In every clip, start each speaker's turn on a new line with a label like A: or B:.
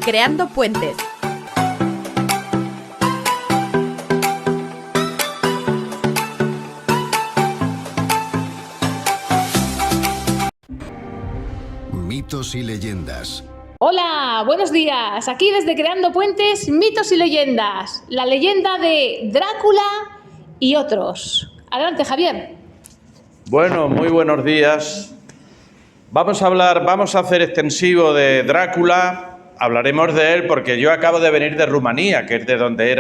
A: Creando puentes.
B: Mitos y leyendas.
C: Hola, buenos días. Aquí desde Creando Puentes, mitos y leyendas. La leyenda de Drácula y otros. Adelante, Javier.
D: Bueno, muy buenos días. Vamos a hacer extensivo de Drácula. Hablaremos de él porque yo acabo de venir de Rumanía, que es de donde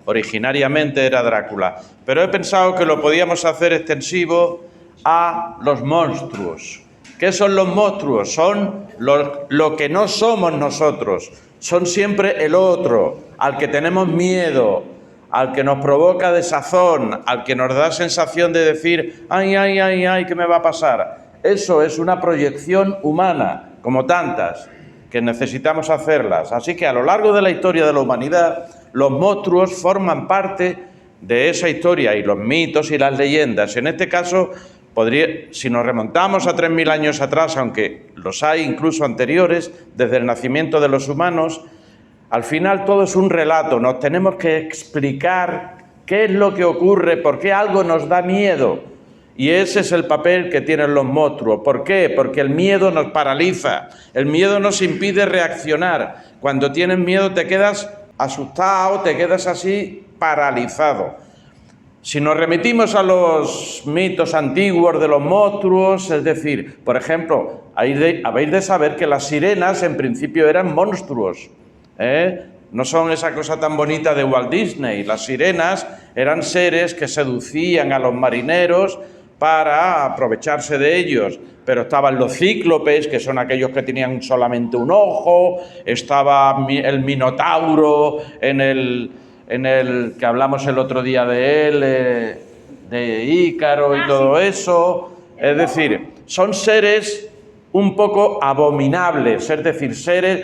D: originariamente era Drácula. Pero he pensado que lo podíamos hacer extensivo a los monstruos. ¿Qué son los monstruos? Son lo que no somos nosotros. Son siempre el otro, al que tenemos miedo, al que nos provoca desazón, al que nos da sensación de decir ¡ay, ay, ay, ay! ¿Qué me va a pasar? Eso es una proyección humana, como tantas, que necesitamos hacerlas. Así que a lo largo de la historia de la humanidad, los monstruos forman parte de esa historia y los mitos y las leyendas. En este caso, si nos remontamos a 3.000 años atrás, aunque los hay incluso anteriores, desde el nacimiento de los humanos, al final todo es un relato. Nos tenemos que explicar qué es lo que ocurre, por qué algo nos da miedo. Y ese es el papel que tienen los monstruos. ¿Por qué? Porque el miedo nos paraliza, el miedo nos impide reaccionar. Cuando tienes miedo te quedas asustado, te quedas así paralizado. Si nos remitimos a los mitos antiguos de los monstruos, es decir, por ejemplo, habéis de saber que las sirenas en principio eran monstruos, no son esa cosa tan bonita de Walt Disney. Las sirenas eran seres que seducían a los marineros para aprovecharse de ellos, pero estaban los cíclopes, que son aquellos que tenían solamente un ojo, estaba el minotauro en el que hablamos el otro día de él, de Ícaro y todo eso. Es decir, son seres un poco abominables, es decir, seres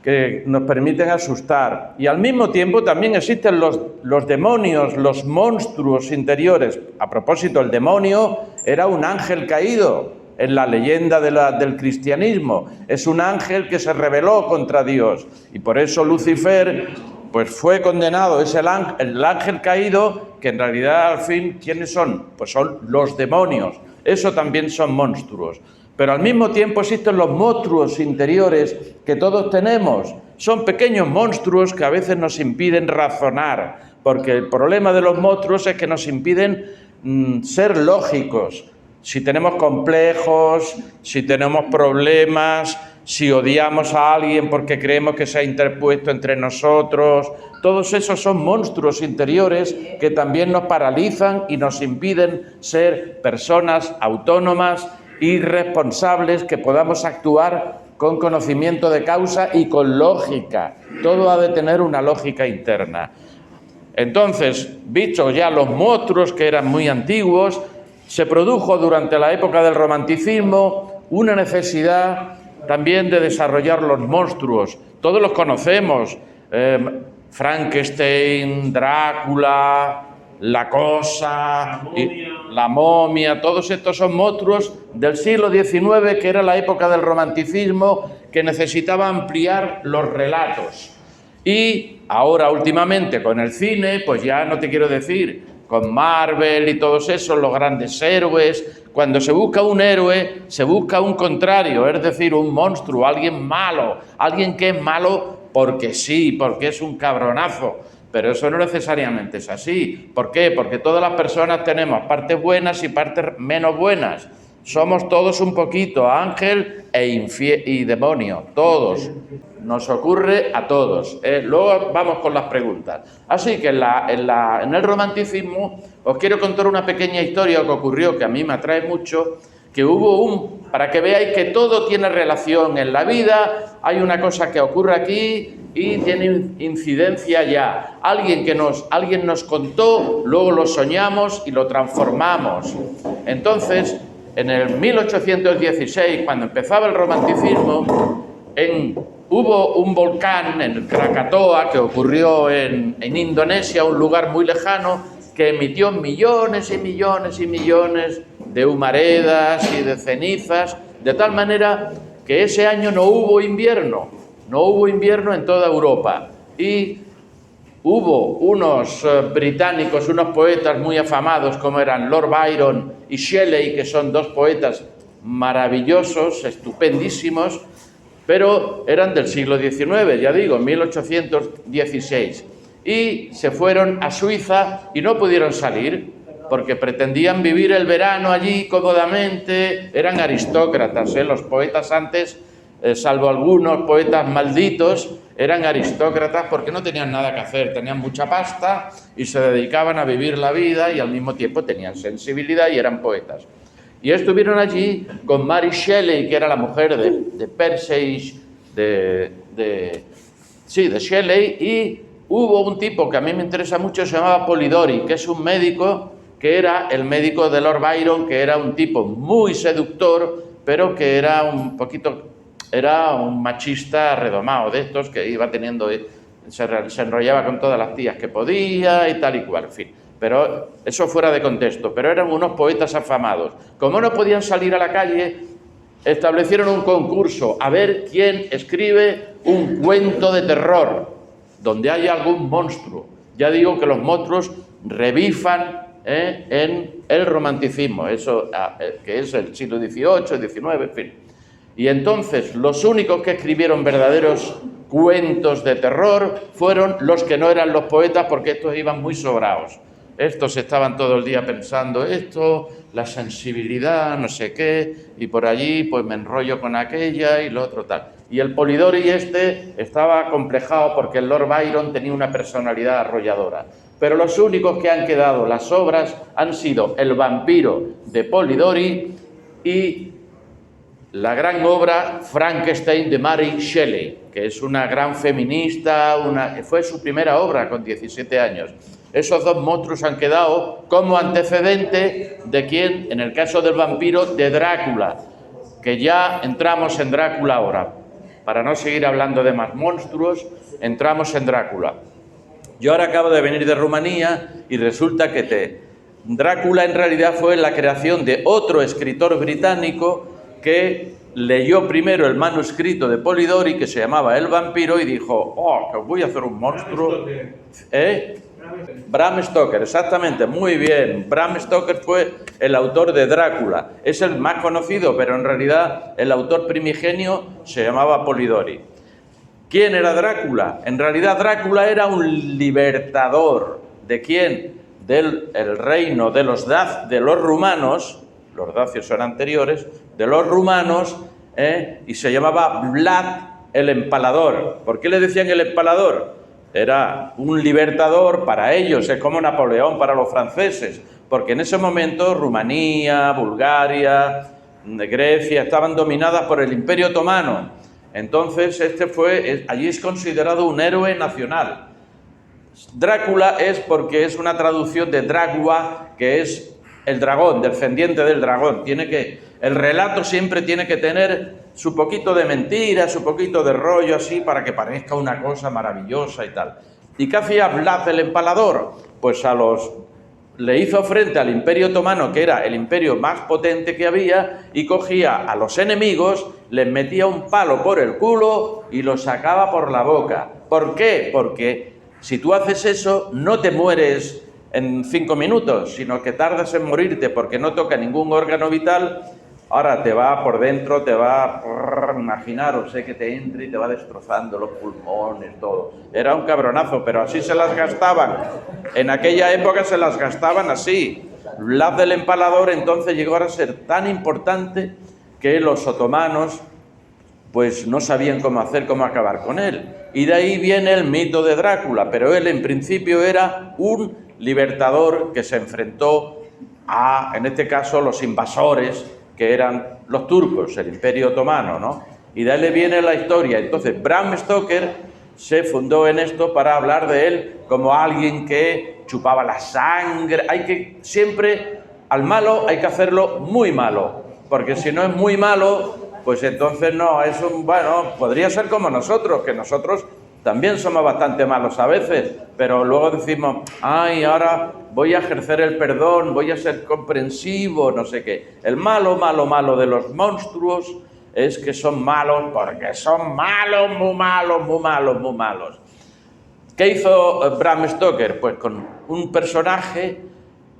D: que nos permiten asustar. Y al mismo tiempo también existen los demonios, los monstruos interiores. A propósito, el demonio era un ángel caído en la leyenda del cristianismo. Es un ángel que se rebeló contra Dios. Y por eso Lucifer pues fue condenado. Es el ángel caído, que en realidad al fin, ¿quiénes son? Pues son los demonios. Eso también son monstruos. Pero al mismo tiempo existen los monstruos interiores que todos tenemos. Son pequeños monstruos que a veces nos impiden razonar, porque el problema de los monstruos es que nos impiden ser lógicos. Si tenemos complejos, si tenemos problemas, si odiamos a alguien porque creemos que se ha interpuesto entre nosotros, todos esos son monstruos interiores que también nos paralizan y nos impiden ser personas autónomas y responsables, que podamos actuar con conocimiento de causa y con lógica. Todo ha de tener una lógica interna. Entonces, vistos ya los monstruos, que eran muy antiguos, se produjo durante la época del romanticismo una necesidad también de desarrollar los monstruos. Todos los conocemos, Frankenstein, Drácula, la Cosa, la momia, todos estos son monstruos del siglo XIX, que era la época del romanticismo, que necesitaba ampliar los relatos. Y ahora últimamente con el cine, pues ya no te quiero decir, con Marvel y todos esos, los grandes héroes. Cuando se busca un héroe, se busca un contrario, es decir, un monstruo, alguien malo, alguien que es malo porque sí, porque es un cabronazo. Pero eso no necesariamente es así. ¿Por qué? Porque todas las personas tenemos partes buenas y partes menos buenas. Somos todos un poquito ángel y demonio, todos. Nos ocurre a todos. Luego vamos con las preguntas. Así que en el romanticismo os quiero contar una pequeña historia que ocurrió, que a mí me atrae mucho, que hubo para que veáis que todo tiene relación en la vida. Hay una cosa que ocurre aquí y tiene incidencia ya. Alguien nos contó, luego lo soñamos y lo transformamos. Entonces, en el 1816, cuando empezaba el romanticismo, hubo un volcán en el Krakatoa, que ocurrió en Indonesia, un lugar muy lejano, que emitió millones y millones y millones de humaredas y de cenizas, de tal manera que ese año no hubo invierno. No hubo invierno en toda Europa y hubo unos británicos, unos poetas muy afamados como eran Lord Byron y Shelley, que son dos poetas maravillosos, estupendísimos, pero eran del siglo XIX, ya digo, 1816. Y se fueron a Suiza y no pudieron salir porque pretendían vivir el verano allí cómodamente. Eran aristócratas, los poetas antes, salvo algunos poetas malditos, eran aristócratas porque no tenían nada que hacer, tenían mucha pasta y se dedicaban a vivir la vida y al mismo tiempo tenían sensibilidad y eran poetas. Y estuvieron allí con Mary Shelley, que era la mujer de Percy, de Shelley, y hubo un tipo que a mí me interesa mucho, se llamaba Polidori, que es un médico, que era el médico de Lord Byron, que era un tipo muy seductor, pero que era un machista redomado, de estos que iba teniendo, se enrollaba con todas las tías que podía y tal y cual, en fin. Pero eso fuera de contexto, pero eran unos poetas afamados. Como no podían salir a la calle, establecieron un concurso a ver quién escribe un cuento de terror donde haya algún monstruo. Ya digo que los monstruos revifan en el romanticismo, eso que es el siglo XVIII, XIX, en fin. Y entonces los únicos que escribieron verdaderos cuentos de terror fueron los que no eran los poetas, porque estos iban muy sobrados. Estos estaban todo el día pensando esto, la sensibilidad, no sé qué, y por allí pues me enrollo con aquella y lo otro tal. Y el Polidori estaba acomplejado porque el Lord Byron tenía una personalidad arrolladora. Pero los únicos que han quedado las obras han sido El vampiro de Polidori y la gran obra Frankenstein de Mary Shelley, que es una gran feminista, fue su primera obra con 17 años. Esos dos monstruos han quedado como antecedente de quién, en el caso del vampiro, de Drácula, que ya entramos en Drácula ahora. Para no seguir hablando de más monstruos, entramos en Drácula. Yo ahora acabo de venir de Rumanía y resulta que Drácula en realidad fue la creación de otro escritor británico que leyó primero el manuscrito de Polidori, que se llamaba El vampiro, y dijo, que voy a hacer un monstruo. Bram Stoker, exactamente, muy bien. Bram Stoker fue el autor de Drácula. Es el más conocido, pero en realidad el autor primigenio se llamaba Polidori. ¿Quién era Drácula? En realidad Drácula era un libertador. ¿De quién? Del reino de los rumanos, los dacios son anteriores, de los rumanos, y se llamaba Vlad el Empalador. ¿Por qué le decían el Empalador? Era un libertador para ellos, es como Napoleón para los franceses, porque en ese momento Rumanía, Bulgaria, Grecia estaban dominadas por el Imperio Otomano. Entonces allí es considerado un héroe nacional. Drácula es porque es una traducción de Drácula, que es el dragón, descendiente del dragón. El relato siempre tiene que tener su poquito de mentira, su poquito de rollo así, para que parezca una cosa maravillosa y tal. ¿Y qué hacía Vlad el Empalador? Pues le hizo frente al Imperio Otomano, que era el imperio más potente que había, y cogía a los enemigos, les metía un palo por el culo y los sacaba por la boca. ¿Por qué? Porque si tú haces eso, no te mueres en 5 minutos, sino que tardas en morirte porque no toca ningún órgano vital. Ahora te va por dentro, imaginaros, que te entre y te va destrozando los pulmones, todo. Era un cabronazo, pero así se las gastaban. En aquella época se las gastaban así. Vlad del Empalador entonces llegó a ser tan importante que los otomanos pues no sabían cómo acabar con él. Y de ahí viene el mito de Drácula, pero él en principio era un libertador que se enfrentó a, en este caso, los invasores, que eran los turcos, el Imperio Otomano, ¿no? Y de ahí le viene la historia. Entonces, Bram Stoker se fundó en esto para hablar de él como alguien que chupaba la sangre. Siempre al malo hay que hacerlo muy malo, porque si no es muy malo, pues entonces no, podría ser como nosotros, que nosotros también somos bastante malos a veces, pero luego decimos, ahora voy a ejercer el perdón, voy a ser comprensivo, no sé qué. El malo de los monstruos es que son malos porque son malos, muy malos, muy malos, muy malos. ¿Qué hizo Bram Stoker? Pues con un personaje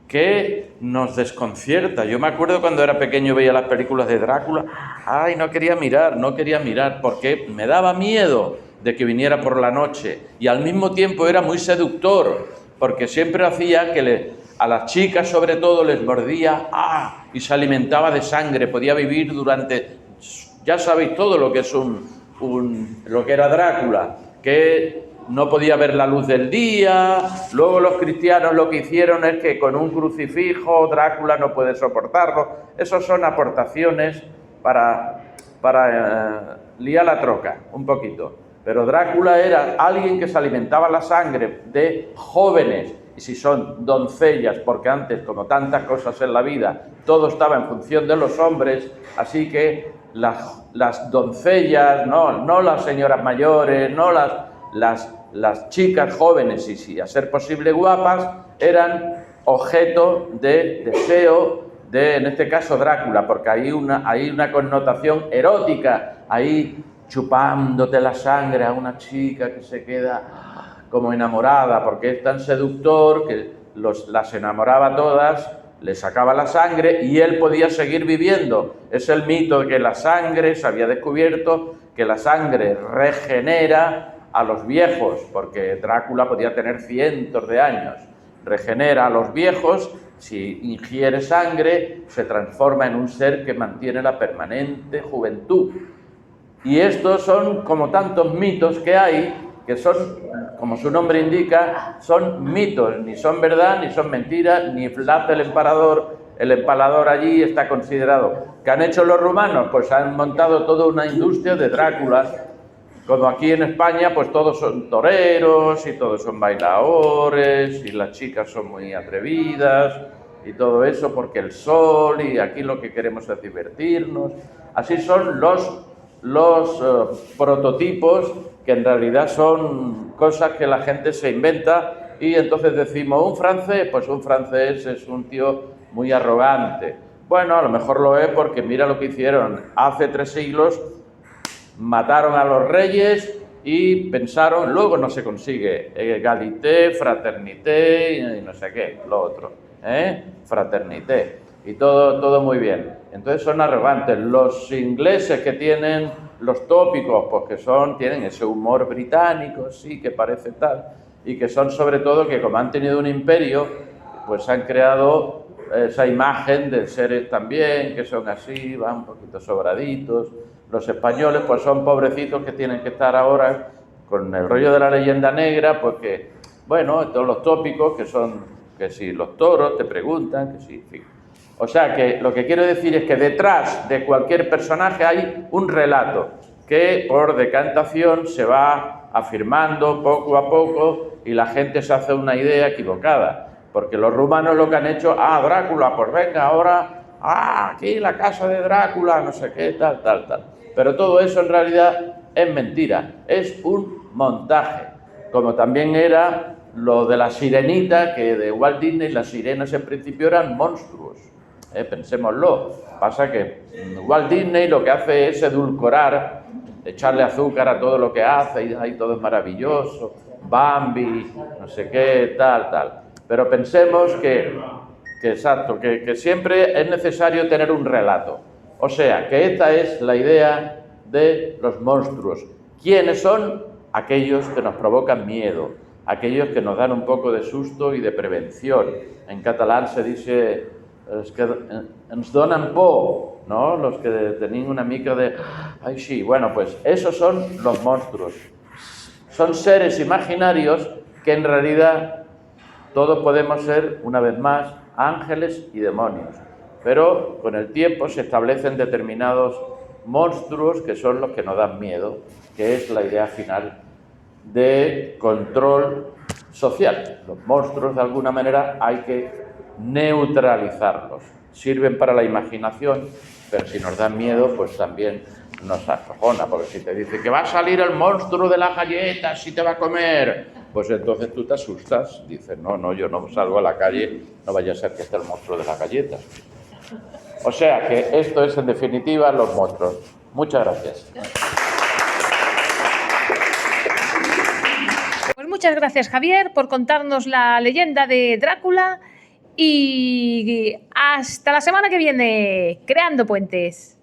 D: que nos desconcierta. Yo me acuerdo cuando era pequeño, veía las películas de Drácula, ay, no quería mirar, porque me daba miedo de que viniera por la noche, y al mismo tiempo era muy seductor, porque siempre hacía que a las chicas sobre todo les mordía, y se alimentaba de sangre, podía vivir durante, ya sabéis todo lo que es lo que era Drácula, que no podía ver la luz del día. Luego los cristianos lo que hicieron es que con un crucifijo Drácula no puede soportarlo. Esas son aportaciones para liar la troca un poquito. Pero Drácula era alguien que se alimentaba la sangre de jóvenes, y si son doncellas, porque antes, como tantas cosas en la vida, todo estaba en función de los hombres, así que las doncellas, no las señoras mayores, no las chicas jóvenes, y si a ser posible guapas, eran objeto de deseo de, en este caso, Drácula, porque hay una connotación erótica, ahí chupándote la sangre a una chica que se queda como enamorada, porque es tan seductor que las enamoraba todas, le sacaba la sangre y él podía seguir viviendo. Es el mito de que la sangre, se había descubierto que la sangre regenera a los viejos, porque Drácula podía tener cientos de años. Regenera a los viejos, si ingiere sangre, se transforma en un ser que mantiene la permanente juventud. Y estos son como tantos mitos que hay, que son, como su nombre indica, son mitos, ni son verdad, ni son mentiras, ni Vlad el empalador allí está considerado. ¿Qué han hecho los rumanos? Pues han montado toda una industria de Dráculas. Como aquí en España, pues todos son toreros y todos son bailadores y las chicas son muy atrevidas y todo eso porque el sol, y aquí lo que queremos es divertirnos. Así son los prototipos, que en realidad son cosas que la gente se inventa, y entonces decimos, ¿un francés? Pues un francés es un tío muy arrogante. Bueno, a lo mejor lo es porque mira lo que hicieron hace 3 siglos, mataron a los reyes y pensaron, luego no se consigue, égalité, fraternité y no sé qué, lo otro, fraternité, y todo muy bien. Entonces son arrogantes. Los ingleses que tienen los tópicos, pues que tienen ese humor británico, sí, que parece tal, y que son sobre todo que como han tenido un imperio, pues han creado esa imagen de seres también, que son así, van un poquito sobraditos. Los españoles pues son pobrecitos que tienen que estar ahora con el rollo de la leyenda negra, porque, bueno, todos los tópicos que si los toros te preguntan, que si, en fin. O sea que lo que quiero decir es que detrás de cualquier personaje hay un relato que por decantación se va afirmando poco a poco y la gente se hace una idea equivocada. Porque los rumanos lo que han hecho, Drácula, pues venga, ahora, aquí la casa de Drácula, no sé qué, tal. Pero todo eso en realidad es mentira, es un montaje. Como también era lo de la sirenita, que de Walt Disney las sirenas en principio eran monstruos. Pensémoslo. Pasa que Walt Disney lo que hace es edulcorar, echarle azúcar a todo lo que hace, y ahí todo es maravilloso, Bambi, no sé qué, tal. Pero pensemos que siempre es necesario tener un relato. O sea, que esta es la idea de los monstruos. ¿Quiénes son? Aquellos que nos provocan miedo, aquellos que nos dan un poco de susto y de prevención. En catalán se dice, es que ens donen por, ¿no? Los que tenían una mica de, ay sí, bueno, pues esos son los monstruos. Son seres imaginarios que en realidad todos podemos ser, una vez más, ángeles y demonios. Pero con el tiempo se establecen determinados monstruos que son los que nos dan miedo, que es la idea final de control social. Los monstruos, de alguna manera, hay que neutralizarlos. Sirven para la imaginación, pero si nos dan miedo, pues también nos acojona, porque si te dice que va a salir el monstruo de las galletas y te va a comer, pues entonces tú te asustas. Dices, no, yo no salgo a la calle, no vaya a ser que esté el monstruo de las galletas. O sea que esto es en definitiva los monstruos. Muchas gracias.
C: Pues muchas gracias, Javier, por contarnos la leyenda de Drácula y hasta la semana que viene, Creando Puentes.